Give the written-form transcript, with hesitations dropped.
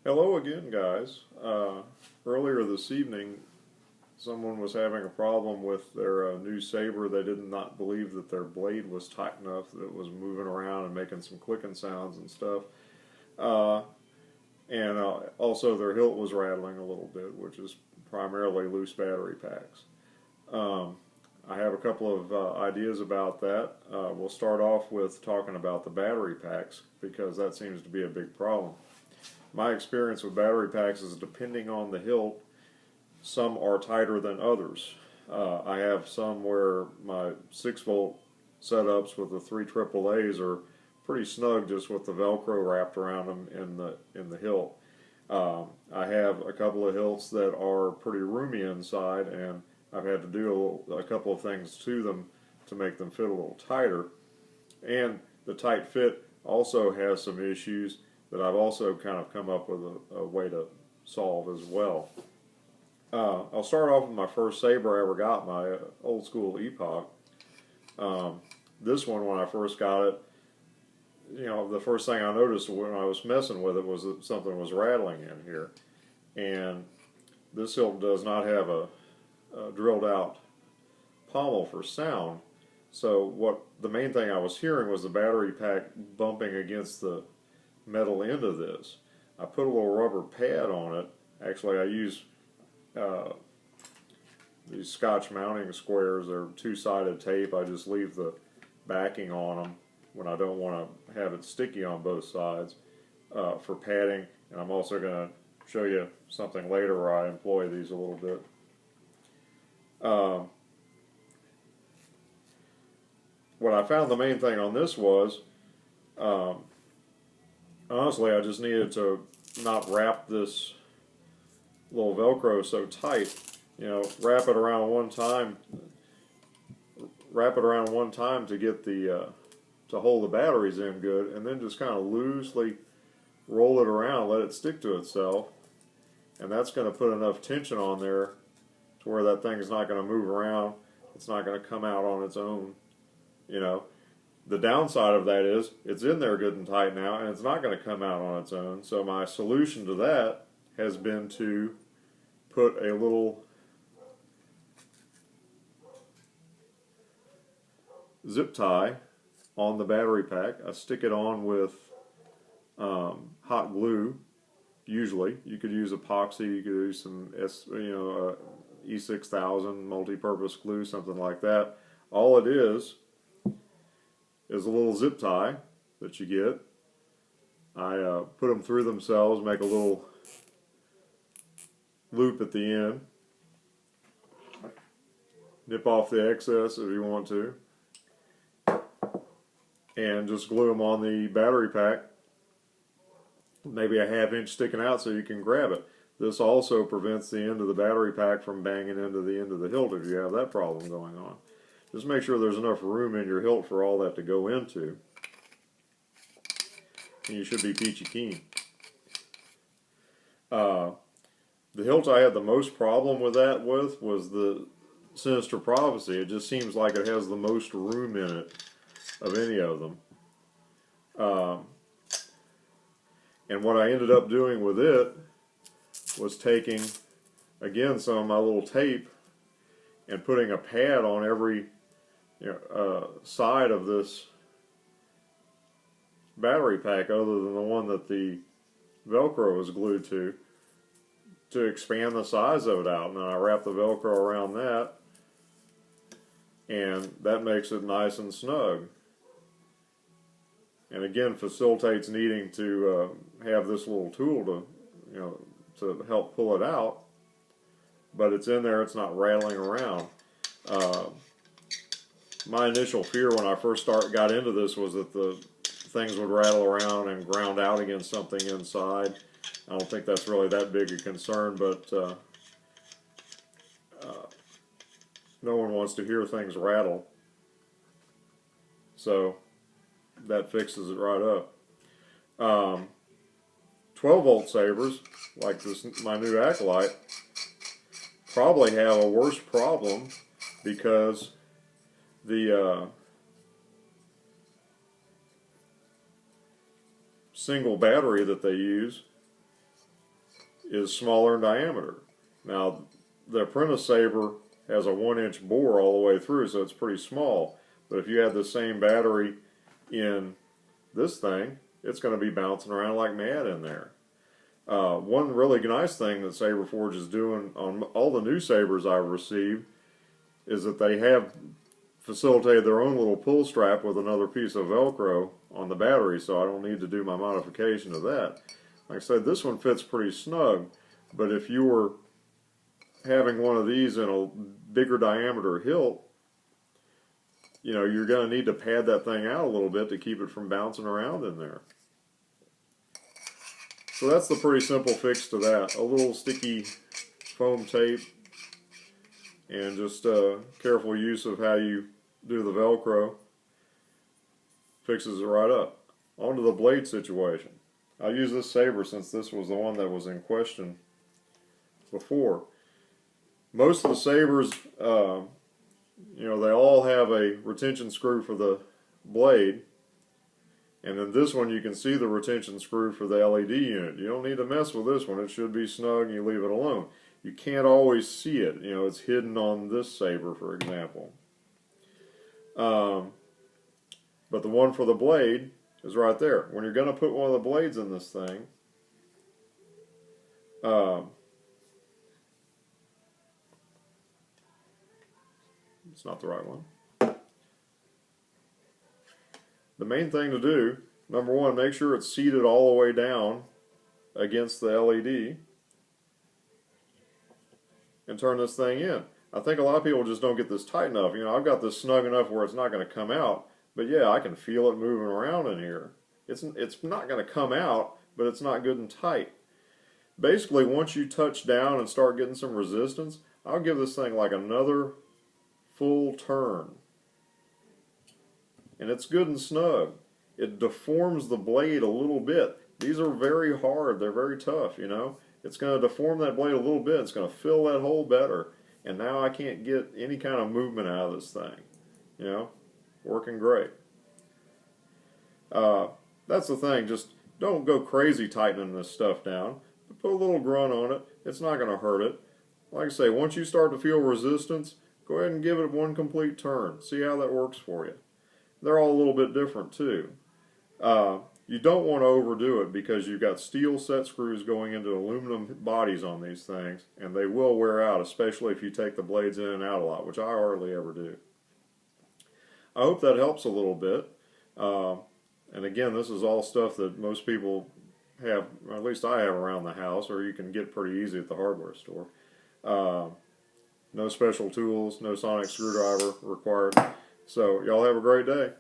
Hello again, guys. Earlier this evening, someone was having a problem with their new saber. They did not believe that their blade was tight enough, that it was moving around and making some clicking sounds and stuff. Uh, and also their hilt was rattling a little bit, which is primarily loose battery packs. Um, I have a couple of ideas about that. We'll start off with talking about the battery packs because that seems to be a big problem. My experience with battery packs is depending on the hilt, some are tighter than others. I have some where my 6-volt setups with the 3 AAAs are pretty snug just with the Velcro wrapped around them in the hilt. I have a couple of hilts that are pretty roomy inside, and I've had to do a couple of things to them to make them fit a little tighter. And the tight fit also has some issues that I've also kind of come up with a way to solve as well. I'll start off with my first saber I ever got, my old school Epoch. This one, when I first got it, the first thing I noticed when I was messing with it was that something was rattling in here. And this hilt does not have a drilled out pommel for sound. So the main thing I was hearing was the battery pack bumping against the metal end of this. I put a little rubber pad on it. Actually, I use these Scotch mounting squares. They're two-sided tape. I just leave the backing on them when I don't want to have it sticky on both sides for padding. And I'm also going to show you something later where I employ these a little bit. What I found the main thing on this was honestly, I just needed to not wrap this little Velcro so tight. Wrap it around one time. Wrap it around one time to get the to hold the batteries in good, and then just kind of loosely roll it around, let it stick to itself, and that's going to put enough tension on there to where that thing is not going to move around. It's not going to come out on its own. The downside of that is it's in there good and tight now, and it's not going to come out on its own. So my solution to that has been to put a little zip tie on the battery pack. I stick it on with hot glue. Usually, you could use epoxy, you could use some E6000 multi-purpose glue, something like that. All it is a little zip tie that you get. I put them through themselves, make a little loop at the end, nip off the excess if you want to, and just glue them on the battery pack, maybe a ½ inch sticking out so you can grab it. This also prevents the end of the battery pack from banging into the end of the hilt if you have that problem going on. Just make sure there's enough room in your hilt for all that to go into. And you should be peachy keen. The hilt I had the most problem with that was the Sinister Prophecy. It just seems like it has the most room in it of any of them. And what I ended up doing with it was taking, again, some of my little tape and putting a pad on every side of this battery pack other than the one that the Velcro is glued to expand the size of it out. And then I wrap the Velcro around that, and that makes it nice and snug. And again, facilitates needing to have this little tool to help pull it out. But it's in there, it's not rattling around. My initial fear when I first got into this was that the things would rattle around and ground out against something inside. I don't think that's really that big a concern, but no one wants to hear things rattle. So that fixes it right up. 12-volt sabers, like my new Acolyte, probably have a worse problem because the single battery that they use is smaller in diameter. Now, the apprentice saber has a 1-inch bore all the way through, so it's pretty small. But if you had the same battery in this thing, it's going to be bouncing around like mad in there. One really nice thing that Saber Forge is doing on all the new sabers I've received is that they have facilitated their own little pull strap with another piece of Velcro on the battery, so I don't need to do my modification of that. Like I said, this one fits pretty snug, but if you were having one of these in a bigger diameter hilt, you know, you're going to need to pad that thing out a little bit to keep it from bouncing around in there. So that's the pretty simple fix to that. A little sticky foam tape and just careful use of how you do the Velcro fixes it right up. On to the blade situation. I'll use this saber since this was the one that was in question before. Most of the sabers, you know, they all have a retention screw for the blade. And in this one you can see the retention screw for the LED unit. You don't need to mess with this one. It should be snug and you leave it alone. You can't always see it. You know, it's hidden on this saber, for example. But the one for the blade is right there. When you're going to put one of the blades in this thing, it's not the right one. The main thing to do, number one, make sure it's seated all the way down against the LED and turn this thing in. I think a lot of people just don't get this tight enough. You know, I've got this snug enough where it's not going to come out, but yeah, I can feel it moving around in here. It's not going to come out, but it's not good and tight. Basically, once you touch down and start getting some resistance, I'll give this thing like another full turn. And it's good and snug. It deforms the blade a little bit. These are very hard. They're very tough, you know. It's going to deform that blade a little bit. It's going to fill that hole better. And now I can't get any kind of movement out of this thing. You know, working great. That's the thing. Just don't go crazy tightening this stuff down. Put a little grunt on it. It's not going to hurt it. Like I say, once you start to feel resistance, go ahead and give it one complete turn. See how that works for you. They're all a little bit different too. You don't want to overdo it because you've got steel set screws going into aluminum bodies on these things, and they will wear out, especially if you take the blades in and out a lot, which I hardly ever do. I hope that helps a little bit. And again, this is all stuff that most people have, or at least I have around the house, or you can get pretty easy at the hardware store. No special tools, no sonic screwdriver required. So y'all have a great day.